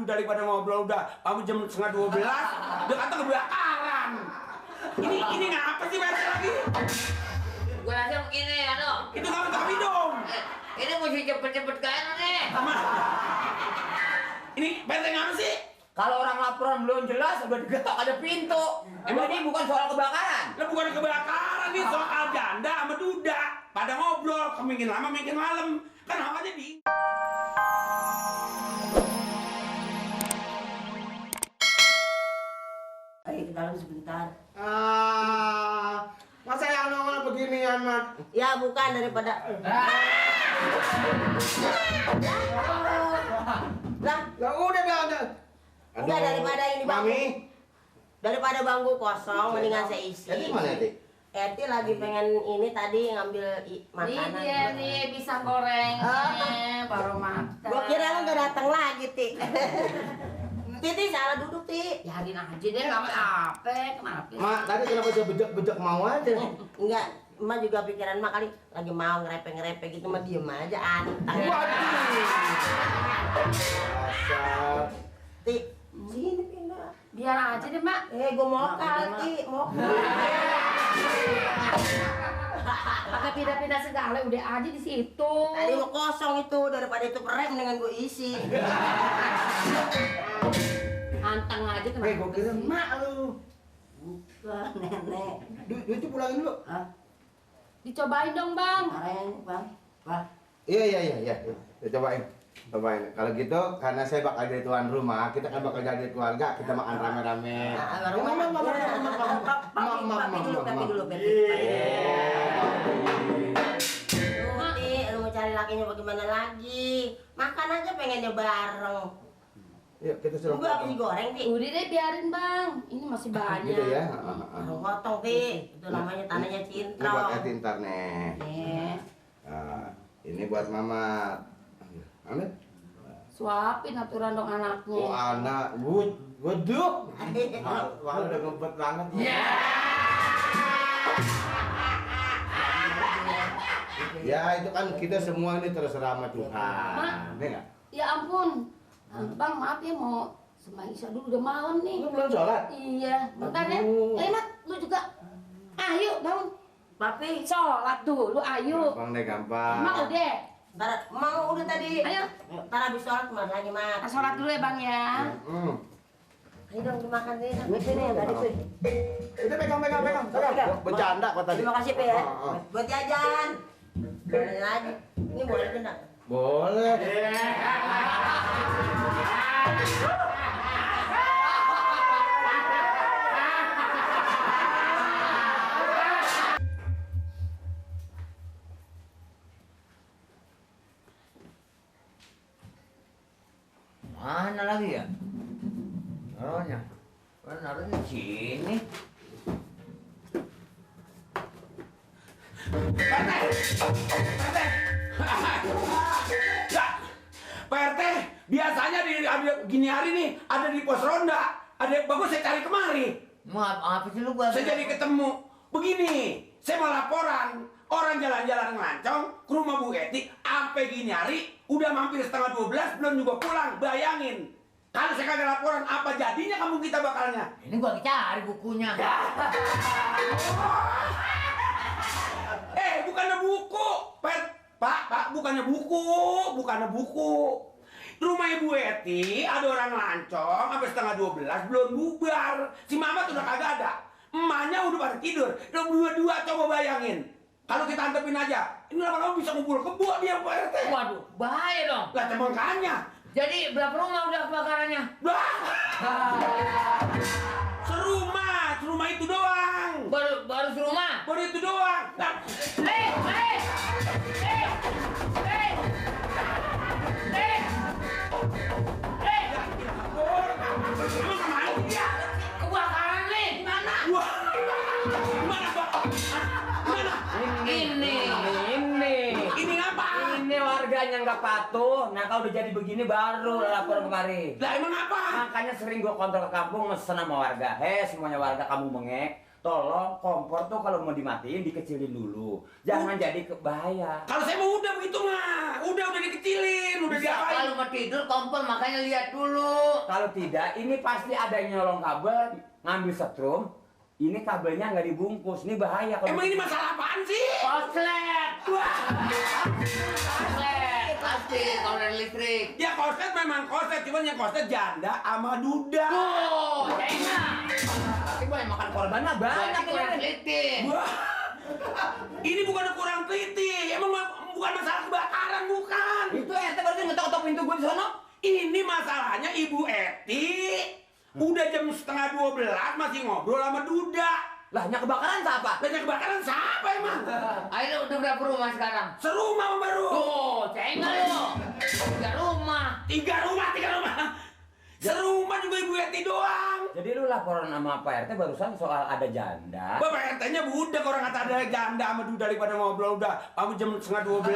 Aduh, daripada ngobrol udah jam 11:30, udah kata kebakaran. Ini ngapa sih Pak RT lagi? Gua rasa begini ya, Dok. Itu kamu tapi dong. Ini mesti cepet-cepet kan nih. Ini Pak RT ngapa sih? Kalau orang laporan belum jelas, udah digetok ada pintu. Emang ini bukan soal kebakaran? Lah bukan kebakaran nih, soal janda sama duda. Pada ngobrol, kemungkinan lama, mungkin malam. Kan hawanya di... Ayo ke dalam sebentar. Masa yang nongol beginian, Mat? Ya bukan daripada. Lah, Lah udah dah. enggak daripada ini bangku. Mami. Daripada bangku kosong, mendingan saya isi. Jadi mana, Dik? Eti lagi pengen ini tadi ngambil makanan. Ini dia nih pisang goreng. Baru makan. Gua kira lu gak datang lagi, Ti. Titi salah duduk, Ti. Biarin aja deh, nggak apa-apa. Kenapa? Mak, tadi kenapa saya bejek-bejek mau aja? Enggak, emak juga pikiran emak kali lagi mau ngerepe gitu mah diem aja antang. Waduh. Asal. Ti, sini pindah. Biar aja deh, Mak. Gua mokal, Ti, mokal. Pakai pindah-pindah segala, udah aja di situ. Tadi mau kosong itu, daripada itu perem dengan gue isi. Anteng aja kenapa? Gua kira mak lu. Bukan, nenek. Duitnya pulangin dulu. Hah? Dicobain dong, Bang. Kemarin, Bang. Bang. Iya. Ya, cobain. Kalau gitu, karena saya bakal jadi tuan rumah, kita kan bakal jadi keluarga, kita makan rame-rame. Baru Papi dulu. Lu mau cari lakinya bagaimana lagi? Makan aja pengennya bareng. Yuk, kita suruh. Tunggu apa sih goreng, Ti? Udah deh, biarin, Bang. Ini masih banyak. Gitu ya. Baru potong, Ti. Itu namanya tanahnya Ini Cintro. buat Eti ntar nih. Nih. Ini buat Mama. Ambil. Suapin aturan dong anaknya. Oh anak, waduh. Wah udah ngebet banget. Ya itu kan kita semua ini terserah sama Tuhan. Mak. Ini enggak? Ya ampun. Bang, maaf ya mau sembahyang isya dulu, udah malam nih. Lu belum sholat? Iya, bentar ya. Aduh. Mat, lu juga. Ayo, bangun. Papi, Sholat dulu, ayo. Gampang deh, gampang. Mak udah. ntar mau udah tadi. Ayo. Ntar habis sholat kemana lagi, Mak? Kita sholat dulu ya, Bang ya. Ayo dong dimakan nih. Ini yang tadi, Pi. Udah pegang. Bercanda kok tadi. Terima kasih, Pi ya. Oh. Buat jajan. Boleh lagi. Ini boleh enggak? Boleh. Mana lagi ya? Naruhnya? Naruhnya di sini. Pak RT, biasanya ada gini hari nih, ada di pos ronda. Ada bagus saya cari kemari. Mau apa sih lu gua? Saya jadi ketemu. Begini, saya mau laporan. Orang jalan-jalan ngelancong ke rumah Bu Eti, sampai gini hari, udah mampir 11:30, belum juga pulang. Bayangin. Kalau saya kagak laporan, apa jadinya kamu kita bakalnya? Ini gua cari bukunya. Bukannya buku. Pak, bukannya buku. Rumah Ibu Eti ada orang lancong sampai 11:30 belum bubar. Si Mama tuh udah kagak ada. Emaknya udah pada tidur. Lo berdua coba bayangin. Kalau kita antepin aja, ini lama-lama bisa ngumpul kebo dia Pak RT. Waduh, bahaya dong. Lah makanya. Jadi berapa rumah udah kebakarannya? Serumah itu doang. Baru serumah? Baru itu doang. Nah, lu kemana dia? Kebakaran nih. Gimana, Pak? Gimana? Ini ngapa? Ini warganya nggak patuh. Nah kalau udah jadi begini baru lapor kemari. Lah emang apa? Makanya sering gua kontrol ke kampung mesen sama warga. Semuanya warga kamu bengek. tolong kompor tuh kalau mau dimatiin dikecilin dulu. Jangan jadi bahaya. Kalau saya mau udah begitu mah, udah dikecilin, udah Bisa diapain? kalau mau tidur kompor makanya lihat dulu. Kalau tidak, ini pasti ada yang nyolong kabel, ngambil setrum. Ini kabelnya nggak dibungkus, ini bahaya. Emang ini masalah apaan sih? Konslet. Konslet pasti kalau dari listrik. Ya konslet memang konslet, cuman yang konslet janda sama duda. Tuh, enak. Tapi gue yang makan korban mah banyak Banyak kurang ini. teliti. Wah, ini bukan kurang teliti, emang bukan masalah kebakaran, bukan. Itu ente baru ngetok-ngetok pintu gue di sono. Ini masalahnya Ibu Eti udah jam setengah 12 masih ngobrol sama duda. Lah, nya kebakaran siapa? Banyak kebakaran siapa emang? Ayo udah berapa rumah sekarang? Serumah Om baru. Tuh, cengel lo. 3 rumah. Tiga rumah. Serumah juga Ibu Eti doang. Jadi lu laporan sama Pak RT barusan soal ada janda. Bapak RT-nya budak, orang kata ada janda sama duda daripada ngobrol udah kamu jam setengah 12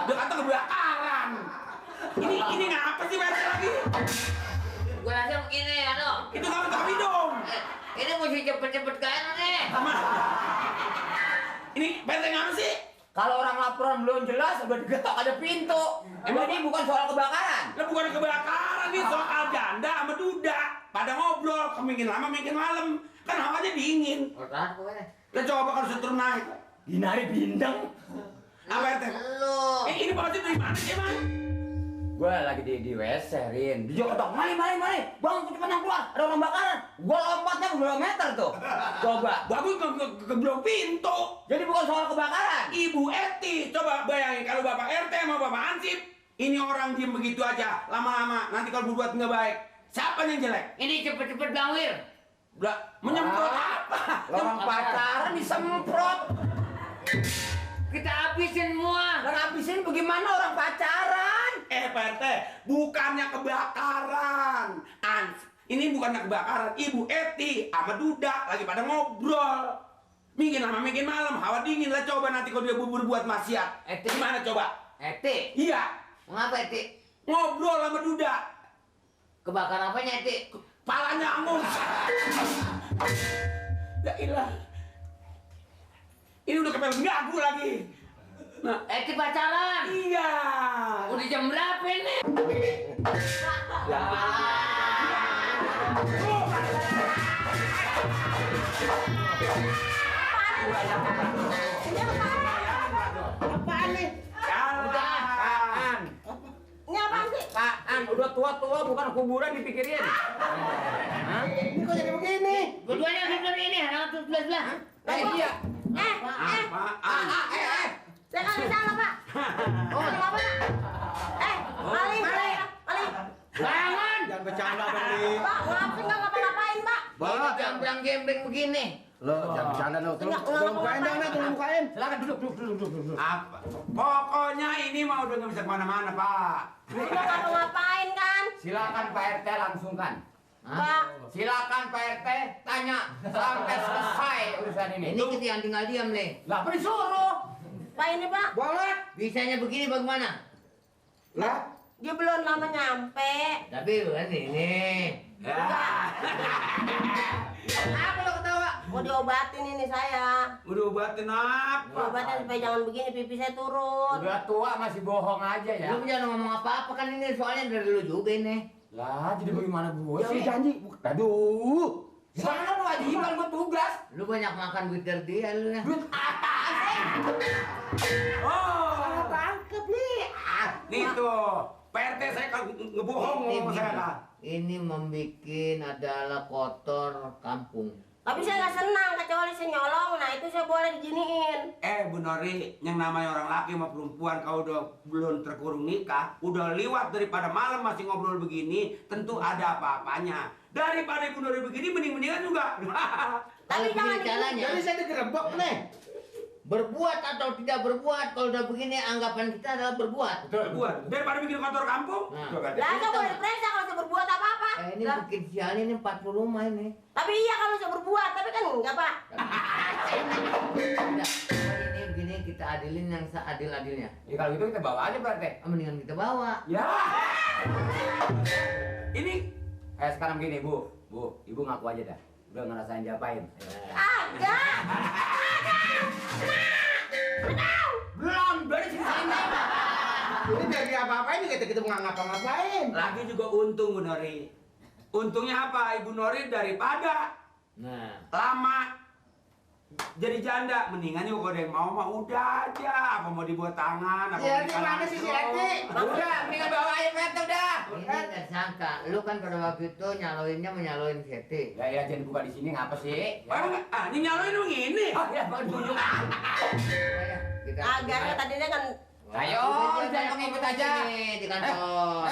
udah kata kebakaran. Ini ngapa sih Pak RT lagi? Gue rasa begini ya dong. Itu kamu tapi dong. Ini mesti cepet-cepet kan nih. Ini Pak RT ngapa sih? Kalau orang laporan belum jelas udah digetok ada pintu. Emang ini bukan soal kebakaran. Lah bukan kebakaran nih, soal janda sama duda pada ngobrol, kemungkin lama mungkin malam. Kan hawanya dingin. Orang pokoknya. Lah coba kalau setrum naik. Dinari bindeng. Apa RT? Lu. Ini maksudnya dari mana sih, Mas? Gue lagi di WC, Rin. Dia ketok, mari. Bang, cepetan keluar. Ada orang bakaran. Gue lompatnya berapa meter tuh. Coba. Bagus keblok pintu. Jadi bukan soal kebakaran. Ibu Eti, coba bayangin kalau Bapak RT sama Bapak Hansip, ini orang diem begitu aja, lama-lama nanti kalau berbuat nggak baik, siapa yang jelek? Ini cepet-cepet Bang Wir. Udah menyemprot Wah. apa? Orang pacaran disemprot. Kita habisin semua. Dan habisin bagaimana orang pacaran? Pak RT, bukannya kebakaran. Ini bukannya kebakaran, Ibu Eti sama Duda lagi pada ngobrol. Mungkin lama, mungkin malam, hawa dingin lah. Coba nanti kalau dia berbuat maksiat, Eti. gimana coba? Eti. Iya, Mengapa Eti? ngobrol sama Duda. Kebakaran apanya Eti? Palanya angus. Ya ilah. Ini udah kepel gagu lagi. Nah, Eti pacaran. iya. Udah jam berapa ini? Apaan nih? Jalan. Ini apaan sih? Kaan, udah tua-tua bukan kuburan dipikirin. Hah? Ini kok jadi begini? Keduanya seperti ini, anak tuh sebelah. Iya. Apaan? Saya kan salah, Pak. Oh, apa? Maling. Jangan. Jangan bercanda dong, Li. Pak, maaf nggak ngapa-ngapain, Pak. Ini jambrang-gembreng begini. Lo jangan bercanda dong. Enggak, Tolong enggak, bukain dong, enggak. Nek, tolong bukain. Silakan duduk. Apa? Pokoknya ini mah udah nggak bisa kemana-mana, Pak. Udah ngapa-ngapain kan? Silakan Pak RT langsungkan. Pak, Silakan Pak RT tanya sampai selesai urusan ini. Ini kita yang tinggal diam nih. Lah apa disuruh? Pak ini, Pak. Boleh. Bisanya begini bagaimana? Lah, Dia belum lama nyampe. Tapi bukan ini. Apa lo ketawa? Mau diobatin ini saya. Udah obatin apa? Diobatin supaya jangan begini, pipi saya turun. Udah tua masih bohong aja ya. Lu jangan ngomong apa-apa kan ini soalnya dari lu juga ini. Lah jadi bagaimana gue ya sih? udah janji. Aduh. Sekarang lu wajiban gue tugas. Lu banyak makan duit dari dia lu ya. Duit apaan sih? Oh, Tangkep nih. nih tuh. PRT saya kan ngebohong sama saya kan. Ini membikin adalah kotor kampung. Tapi saya nggak senang kecuali saya nyolong. Nah itu saya boleh diginiin. Bu Nori, yang namanya orang laki sama perempuan kalau udah belum terkurung nikah, udah liwat daripada malam masih ngobrol begini, tentu ada apa-apanya. Daripada Ibu Nori begini, mending-mendingan juga. Tapi Kalau jangan begini caranya. Jadi saya digerebek nih. Berbuat atau tidak berbuat, kalau udah begini anggapan kita adalah berbuat. Buat daripada bikin kotor kampung. Nah. Tuh kan. Lah saya boleh diperiksa kalau saya berbuat apa-apa. Ini Lah, bikin sial ini 40 rumah ini. tapi iya kalau saya berbuat, tapi kan enggak, Pak. Tidak, ini begini kita adilin yang seadil-adilnya. Ya kalau gitu kita bawa aja Pak RT. Mendingan kita bawa. Ya. Ini Sekarang gini Bu, Ibu ngaku aja dah. Udah ngerasain diapain. Ah, Kagak. Belum, dari sini. Ini biar dia apa-apain kita nggak ngapa-ngapain. Lagi juga untung Bu Nori. Untungnya apa Ibu Nori daripada Nah, lama jadi janda, mendingan juga kalau ada yang mau mah udah aja, apa mau dibuat tangan, apa Si mau Eti nikah mana sih si langsung. Eti? udah, mendingan bawa air meter dah. Ini nggak sangka, lu kan pada waktu itu menyaloin Seti. Ya jangan buka di sini ngapa sih? Emang, ini nyaloin begini. Oh ya, bang tunjuk. Kita Agaknya tadinya kan Ayo, jangan ngikut aja. di kantor.